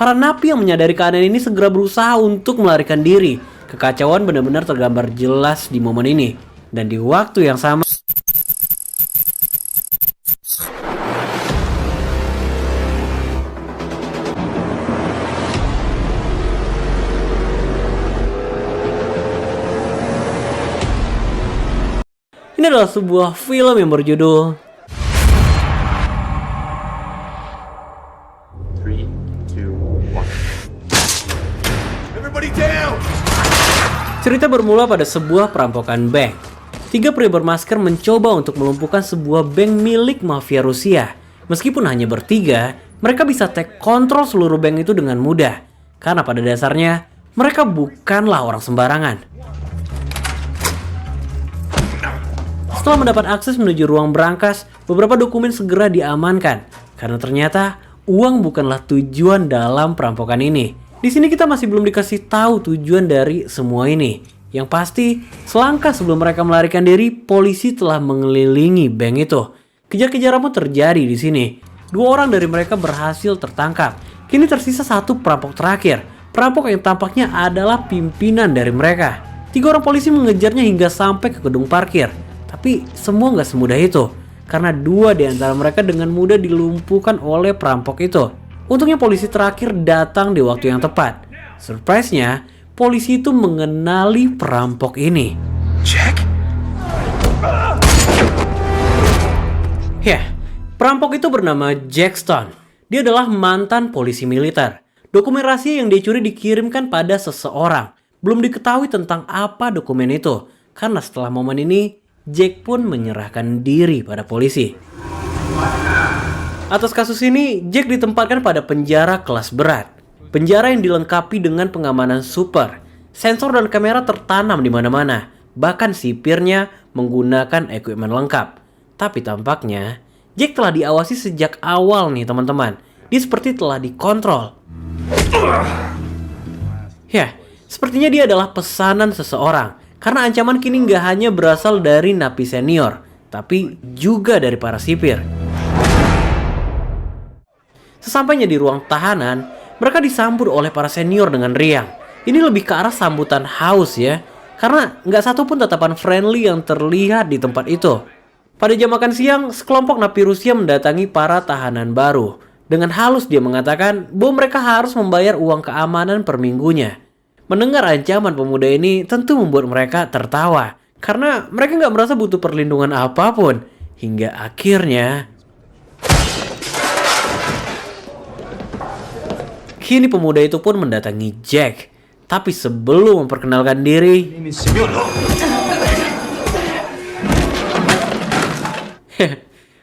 Para napi yang menyadari keadaan ini segera berusaha untuk melarikan diri. Kekacauan benar-benar tergambar jelas di momen ini. Dan di waktu yang sama, ini adalah sebuah film yang berjudul 3, 2, 1. Everybody down! Cerita bermula pada sebuah perampokan bank. 3 pria bermasker mencoba untuk melumpuhkan sebuah bank milik mafia Rusia. Meskipun hanya bertiga, mereka bisa take kontrol seluruh bank itu dengan mudah. Karena pada dasarnya, mereka bukanlah orang sembarangan. Setelah mendapat akses menuju ruang berangkas, beberapa dokumen segera diamankan. Karena ternyata, uang bukanlah tujuan dalam perampokan ini. Di sini kita masih belum dikasih tahu tujuan dari semua ini. Yang pasti, selangkah sebelum mereka melarikan diri, polisi telah mengelilingi bank itu. Kejar-kejaran pun terjadi di sini. 2 orang dari mereka berhasil tertangkap. Kini tersisa 1 perampok terakhir. Perampok yang tampaknya adalah pimpinan dari mereka. 3 orang polisi mengejarnya hingga sampai ke gedung parkir. Tapi semua nggak semudah itu. Karena 2 di antara mereka dengan mudah dilumpuhkan oleh perampok itu. Untungnya polisi terakhir datang di waktu yang tepat. Surprise-nya, polisi itu mengenali perampok ini. Jack? Ya, perampok itu bernama Jack Stone. Dia adalah mantan polisi militer. Dokumen rahasia yang dia curi dikirimkan pada seseorang. Belum diketahui tentang apa dokumen itu. Karena setelah momen ini, Jack pun menyerahkan diri pada polisi. Atas kasus ini, Jack ditempatkan pada penjara kelas berat. Penjara yang dilengkapi dengan pengamanan super. Sensor dan kamera tertanam di mana-mana. Bahkan sipirnya menggunakan equipment lengkap. Tapi tampaknya, Jack telah diawasi sejak awal nih teman-teman. Dia seperti telah dikontrol. Ya, sepertinya dia adalah pesanan seseorang. Karena ancaman kini nggak hanya berasal dari napi senior, tapi juga dari para sipir. Sesampainya di ruang tahanan, mereka disambut oleh para senior dengan riang. Ini lebih ke arah sambutan haus ya, karena nggak satu pun tatapan friendly yang terlihat di tempat itu. Pada jam makan siang, sekelompok napi Rusia mendatangi para tahanan baru. Dengan halus dia mengatakan bahwa mereka harus membayar uang keamanan per minggunya. Mendengar ancaman pemuda ini tentu membuat mereka tertawa. Karena mereka nggak merasa butuh perlindungan apapun. Hingga akhirnya, kini pemuda itu pun mendatangi Jack. Tapi sebelum memperkenalkan diri,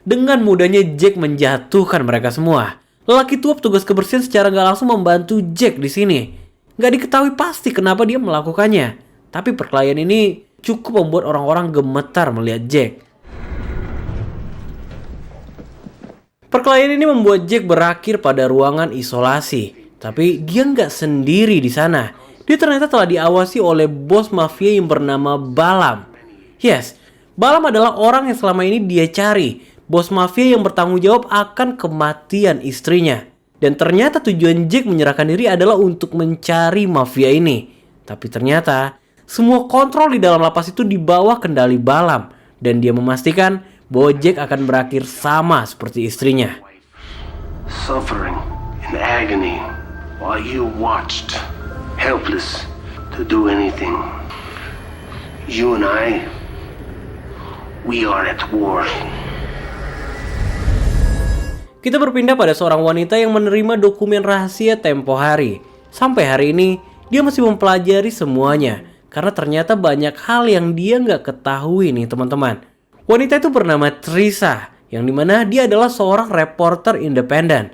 dengan mudahnya Jack menjatuhkan mereka semua. Lelaki tua petugas kebersihan secara nggak langsung membantu Jack di sini. Nggak diketahui pasti kenapa dia melakukannya. Tapi perkelahian ini cukup membuat orang-orang gemetar melihat Jack. Perkelahian ini membuat Jack berakhir pada ruangan isolasi. Tapi dia nggak sendiri di sana. Dia ternyata telah diawasi oleh bos mafia yang bernama Balam. Yes, Balam adalah orang yang selama ini dia cari. Bos mafia yang bertanggung jawab akan kematian istrinya. Dan ternyata tujuan Jack menyerahkan diri adalah untuk mencari mafia ini. Tapi ternyata semua kontrol di dalam lapas itu di bawah kendali Balam. Dan dia memastikan bahwa Jack akan berakhir sama seperti istrinya. Suffering in agony while you watched, helpless to do anything. You and I, we are at war. Kita berpindah pada seorang wanita yang menerima dokumen rahasia tempo hari. Sampai hari ini, dia masih mempelajari semuanya. Karena ternyata banyak hal yang dia nggak ketahui nih teman-teman. Wanita itu bernama Teresa, yang dimana dia adalah seorang reporter independen.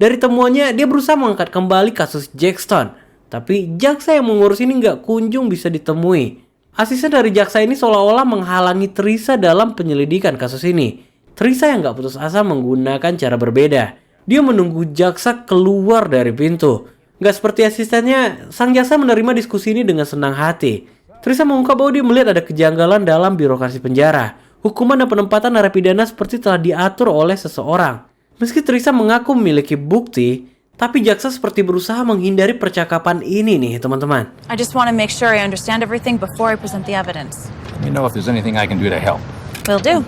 Dari temuannya, dia berusaha mengangkat kembali kasus Jack Stone. Tapi jaksa yang mengurus ini nggak kunjung bisa ditemui. Asisten dari jaksa ini seolah-olah menghalangi Teresa dalam penyelidikan kasus ini. Teresa yang gak putus asa menggunakan cara berbeda. Dia menunggu jaksa keluar dari pintu. Gak seperti asistennya, sang jaksa menerima diskusi ini dengan senang hati. Teresa mengungkap bahwa dia melihat ada kejanggalan dalam birokrasi penjara. Hukuman dan penempatan narapidana seperti telah diatur oleh seseorang. Meski Teresa mengaku memiliki bukti, Tapi jaksa seperti berusaha menghindari percakapan ini nih teman-teman. I just want to make sure I understand everything before I present the evidence. Let me know if there's anything I can do to help. Will do.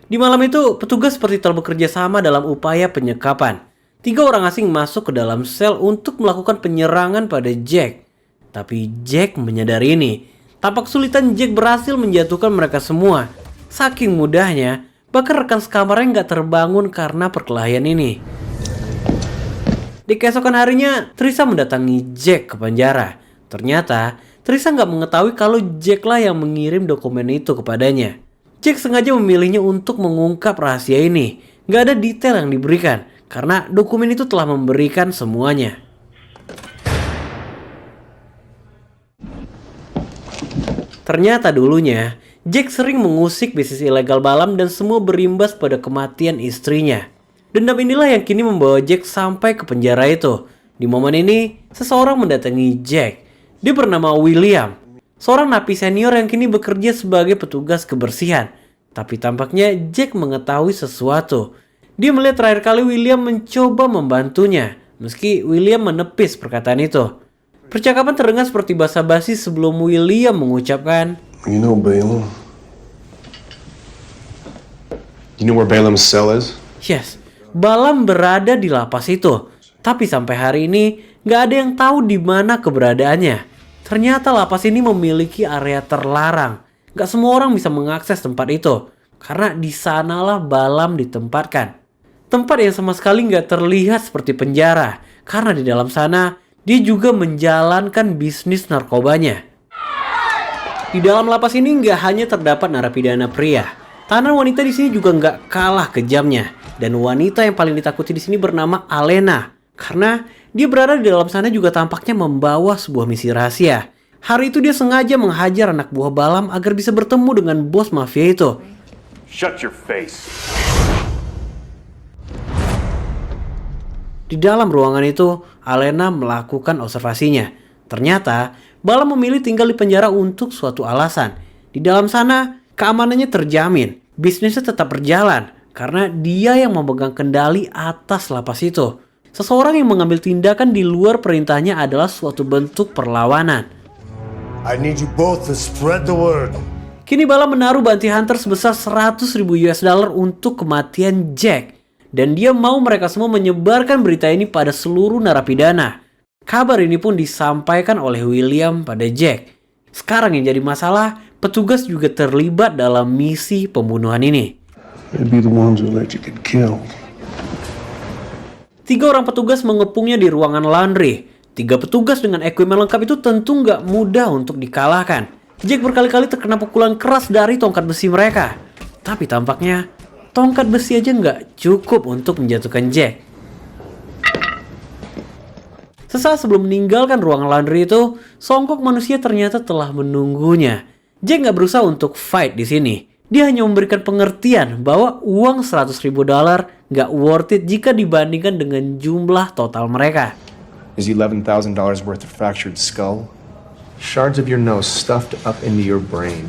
Di malam itu, petugas seperti telah bekerja sama dalam upaya penyekapan. 3 orang asing masuk ke dalam sel untuk melakukan penyerangan pada Jack. Tapi Jack menyadari ini. Tampak kesulitan Jack berhasil menjatuhkan mereka semua. Saking mudahnya, bahkan rekan sekamarnya nggak terbangun karena perkelahian ini. Di keesokan harinya, Trisha mendatangi Jack ke penjara. Ternyata, Trisha nggak mengetahui kalau Jack lah yang mengirim dokumen itu kepadanya. Jack sengaja memilihnya untuk mengungkap rahasia ini. Nggak ada detail yang diberikan, karena dokumen itu telah memberikan semuanya. Ternyata dulunya, Jack sering mengusik bisnis ilegal balam dan semua berimbas pada kematian istrinya. Dendam inilah yang kini membawa Jack sampai ke penjara itu. Di momen ini, seseorang mendatangi Jack. Dia bernama William, seorang napi senior yang kini bekerja sebagai petugas kebersihan. Tapi tampaknya Jack mengetahui sesuatu. Dia melihat terakhir kali William mencoba membantunya, meski William menepis perkataan itu. Percakapan terdengar seperti basa-basi sebelum William mengucapkan, You know Balaam? You know where Balaam's cell is? Yes, Balaam berada di lapas itu. Tapi sampai hari ini, nggak ada yang tahu di mana keberadaannya. Ternyata lapas ini memiliki area terlarang. Nggak semua orang bisa mengakses tempat itu. Karena di sanalah Balaam ditempatkan. Tempat yang sama sekali nggak terlihat seperti penjara. Karena di dalam sana, dia juga menjalankan bisnis narkobanya. Di dalam lapas ini nggak hanya terdapat narapidana pria. Tahanan wanita di sini juga nggak kalah kejamnya. Dan wanita yang paling ditakuti di sini bernama Alena. Karena dia berada di dalam sana juga tampaknya membawa sebuah misi rahasia. Hari itu dia sengaja menghajar anak buah Balaam agar bisa bertemu dengan bos mafia itu. Shut your face. Di dalam ruangan itu, Alena melakukan observasinya. Ternyata, Balaam memilih tinggal di penjara untuk suatu alasan. Di dalam sana, keamanannya terjamin. Bisnisnya tetap berjalan. Karena dia yang memegang kendali atas lapas itu. Seseorang yang mengambil tindakan di luar perintahnya adalah suatu bentuk perlawanan. I need you both to spread the word. Kini Balaam menaruh bounty hunter sebesar 100.000 US dollar untuk kematian Jack. Dan dia mau mereka semua menyebarkan berita ini pada seluruh narapidana. Kabar ini pun disampaikan oleh William pada Jack. Sekarang yang jadi masalah, petugas juga terlibat dalam misi pembunuhan ini. They'd be the ones who let you get killed. 3 orang petugas mengepungnya di ruangan laundry. 3 petugas dengan equipment lengkap itu tentu nggak mudah untuk dikalahkan. Jack berkali-kali terkena pukulan keras dari tongkat besi mereka. Tapi tampaknya tongkat besi aja nggak cukup untuk menjatuhkan Jack. Sesaat sebelum meninggalkan ruangan laundry itu, songkok manusia ternyata telah menunggunya. Jack nggak berusaha untuk fight di sini. Dia hanya memberikan pengertian bahwa uang 100.000 dolar nggak worth it jika dibandingkan dengan jumlah total mereka. Is $11,000 worth of fractured skull? Shards of your nose stuffed up into your brain.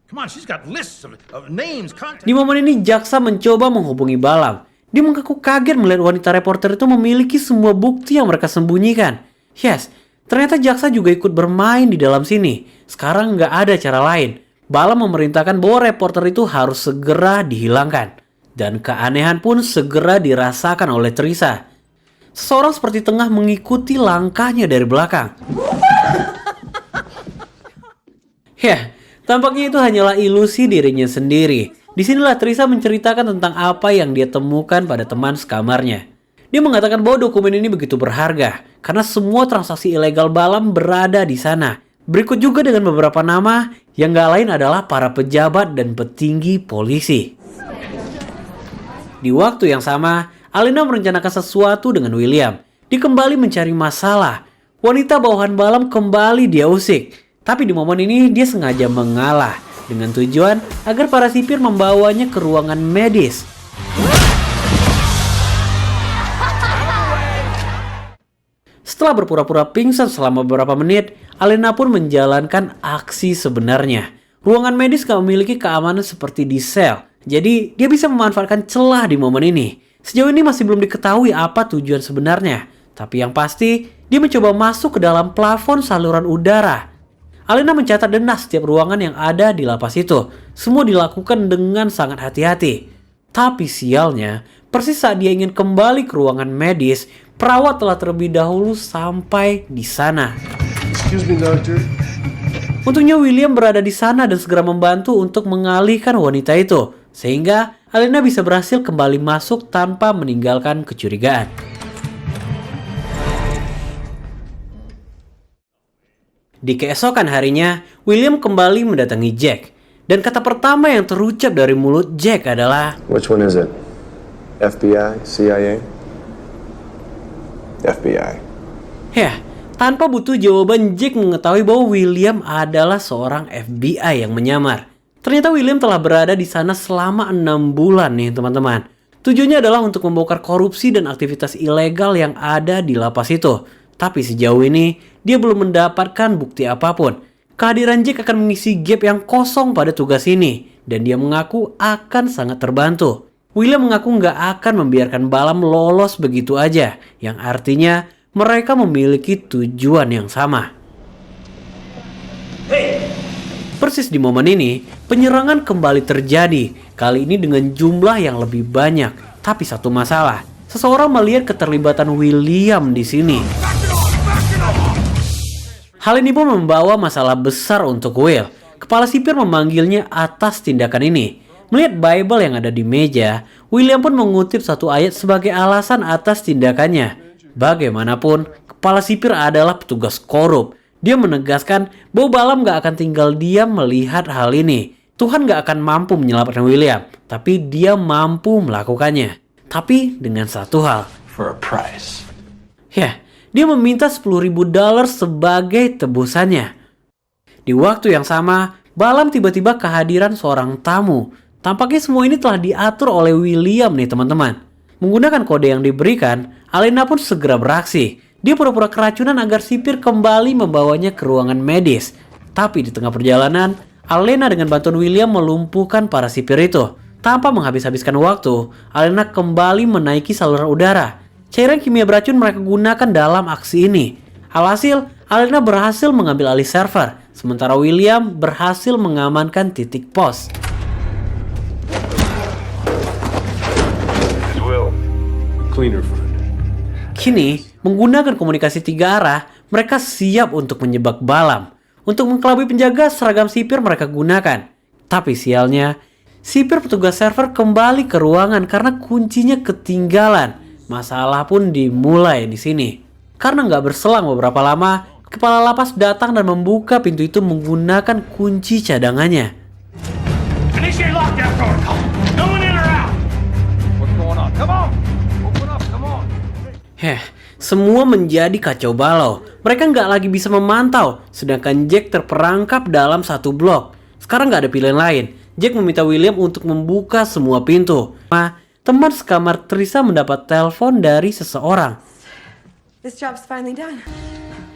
Come on, she's got lists of names, contacts. Di momen ini jaksa mencoba menghubungi Balaam. Dia mengaku kaget melihat wanita reporter itu memiliki semua bukti yang mereka sembunyikan. Yes, ternyata jaksa juga ikut bermain di dalam sini. Sekarang nggak ada cara lain. Balaam memerintahkan bahwa reporter itu harus segera dihilangkan. Dan keanehan pun segera dirasakan oleh Trisha. Seseorang seperti tengah mengikuti langkahnya dari belakang. Ya, tampaknya itu hanyalah ilusi dirinya sendiri. Disinilah Trisha menceritakan tentang apa yang dia temukan pada teman sekamarnya. Dia mengatakan bahwa dokumen ini begitu berharga karena semua transaksi ilegal Balaam berada di sana. Berikut juga dengan beberapa nama yang gak lain adalah para pejabat dan petinggi polisi. Di waktu yang sama, Alena merencanakan sesuatu dengan William. Dia kembali mencari masalah. Wanita bawahan Balaam kembali dia usik. Tapi di momen ini dia sengaja mengalah dengan tujuan agar para sipir membawanya ke ruangan medis. Setelah berpura-pura pingsan selama beberapa menit, Alena pun menjalankan aksi sebenarnya. Ruangan medis gak memiliki keamanan seperti di sel, jadi dia bisa memanfaatkan celah di momen ini. Sejauh ini masih belum diketahui apa tujuan sebenarnya, tapi yang pasti dia mencoba masuk ke dalam plafon saluran udara. Alena mencatat denda setiap ruangan yang ada di lapas itu. Semua dilakukan dengan sangat hati-hati. Tapi sialnya, persis saat dia ingin kembali ke ruangan medis, perawat telah terlebih dahulu sampai di sana. Excuse me, doctor. Untungnya William berada di sana dan segera membantu untuk mengalihkan wanita itu, sehingga Alena bisa berhasil kembali masuk tanpa meninggalkan kecurigaan. Di keesokan harinya, William kembali mendatangi Jack, dan kata pertama yang terucap dari mulut Jack adalah, Which one is it? FBI? CIA? FBI. "Ya." Tanpa butuh jawaban, Jack mengetahui bahwa William adalah seorang FBI yang menyamar. Ternyata William telah berada di sana selama 6 bulan nih teman-teman. Tujuannya adalah untuk membongkar korupsi dan aktivitas ilegal yang ada di lapas itu. Tapi sejauh ini, dia belum mendapatkan bukti apapun. Kehadiran Jack akan mengisi gap yang kosong pada tugas ini. Dan dia mengaku akan sangat terbantu. William mengaku nggak akan membiarkan Balam lolos begitu aja. Yang artinya, mereka memiliki tujuan yang sama. Persis di momen ini, penyerangan kembali terjadi. Kali ini dengan jumlah yang lebih banyak. Tapi satu masalah, seseorang melihat keterlibatan William di sini. Hal ini pun membawa masalah besar untuk Will. Kepala sipir memanggilnya atas tindakan ini. Melihat Bible yang ada di meja, William pun mengutip satu ayat sebagai alasan atas tindakannya. Bagaimanapun, kepala sipir adalah petugas korup. Dia menegaskan bahwa Balam gak akan tinggal diam melihat hal ini. Tuhan gak akan mampu menyelamatkan William, tapi dia mampu melakukannya. Tapi dengan satu hal. For a price. Ya, dia meminta $10.000 sebagai tebusannya. Di waktu yang sama, Balam tiba-tiba kehadiran seorang tamu. Tampaknya semua ini telah diatur oleh William nih teman-teman. Menggunakan kode yang diberikan, Alena pun segera beraksi. Dia pura-pura keracunan agar sipir kembali membawanya ke ruangan medis. Tapi di tengah perjalanan, Alena dengan bantuan William melumpuhkan para sipir itu. Tanpa menghabis-habiskan waktu, Alena kembali menaiki saluran udara. Cairan kimia beracun mereka gunakan dalam aksi ini. Alhasil, Alena berhasil mengambil alih server, sementara William berhasil mengamankan titik pos. Cleaner friend. Kini, menggunakan komunikasi 3 arah, mereka siap untuk menjebak Balam. Untuk mengelabui penjaga, seragam sipir mereka gunakan. Tapi sialnya, sipir petugas server kembali ke ruangan karena kuncinya ketinggalan. Masalah pun dimulai di sini. Karena nggak berselang beberapa lama, kepala lapas datang dan membuka pintu itu menggunakan kunci cadangannya. Initiate lockdown protocol. No one in or out. What's going on? Come on! Open up, come on! Semua menjadi kacau balau. Mereka nggak lagi bisa memantau, sedangkan Jack terperangkap dalam satu blok. Sekarang nggak ada pilihan lain. Jack meminta William untuk membuka semua pintu. Teman sekamar Teresa mendapat telepon dari seseorang. This job's finally done.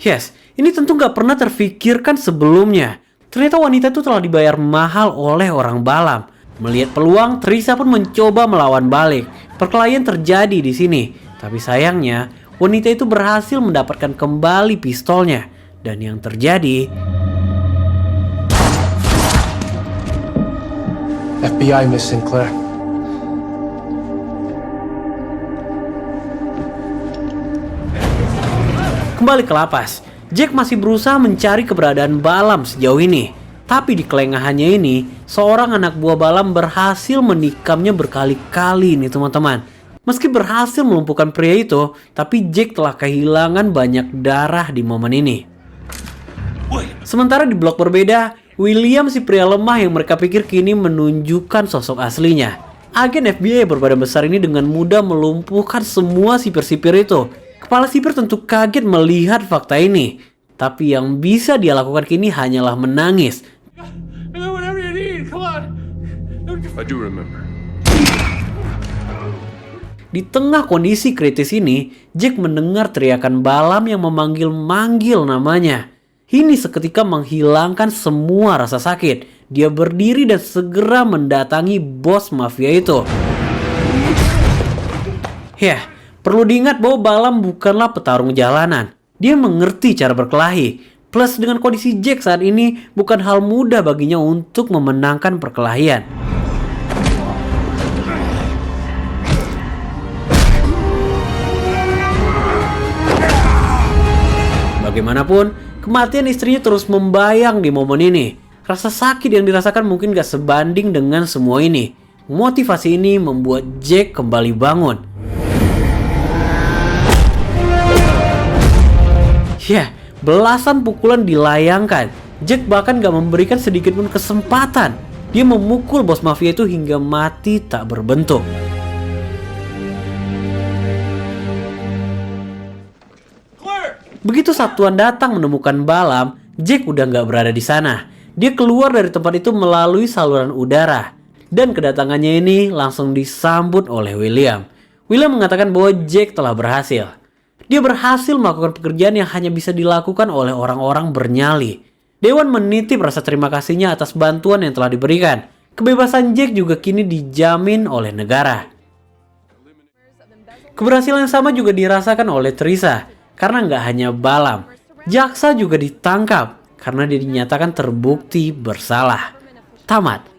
Yes, ini tentu nggak pernah terfikirkan sebelumnya. Ternyata wanita itu telah dibayar mahal oleh orang Balam. Melihat peluang, Teresa pun mencoba melawan balik. Perkelahian terjadi di sini. Tapi sayangnya, wanita itu berhasil mendapatkan kembali pistolnya. Dan yang terjadi... FBI, Miss Sinclair. Kembali ke lapas, Jack masih berusaha mencari keberadaan Balam sejauh ini. Tapi di kelengahannya ini, seorang anak buah Balam berhasil menikamnya berkali-kali nih teman-teman. Meski berhasil melumpuhkan pria itu, tapi Jack telah kehilangan banyak darah di momen ini. Sementara di blok berbeda, William si pria lemah yang mereka pikir kini menunjukkan sosok aslinya. Agen FBI berbadan besar ini dengan mudah melumpuhkan semua sipir-sipir itu. Kepala sipir tentu kaget melihat fakta ini. Tapi yang bisa dia lakukan kini hanyalah menangis. Whatever you need, come on. I do remember. Di tengah kondisi kritis ini, Jack mendengar teriakan Balam yang memanggil-manggil namanya. Ini seketika menghilangkan semua rasa sakit. dia berdiri dan segera mendatangi bos mafia itu. Ya, perlu diingat bahwa Balam bukanlah petarung jalanan. Dia mengerti cara berkelahi. Plus dengan kondisi Jack saat ini bukan hal mudah baginya untuk memenangkan perkelahian. Bagaimanapun, kematian istrinya terus membayang di momen ini. Rasa sakit yang dirasakan mungkin gak sebanding dengan semua ini. Motivasi ini membuat Jack kembali bangun. Ya, belasan pukulan dilayangkan. Jack bahkan gak memberikan sedikit pun kesempatan. Dia memukul bos mafia itu hingga mati tak berbentuk. Begitu satuan datang menemukan Balam, Jack udah nggak berada di sana. Dia keluar dari tempat itu melalui saluran udara. Dan kedatangannya ini langsung disambut oleh William. William mengatakan bahwa Jack telah berhasil. Dia berhasil melakukan pekerjaan yang hanya bisa dilakukan oleh orang-orang bernyali. Dewan menitip rasa terima kasihnya atas bantuan yang telah diberikan. Kebebasan Jack juga kini dijamin oleh negara. Keberhasilan yang sama juga dirasakan oleh Teresa. Karena nggak hanya Balam, jaksa juga ditangkap karena dia dinyatakan terbukti bersalah. Tamat.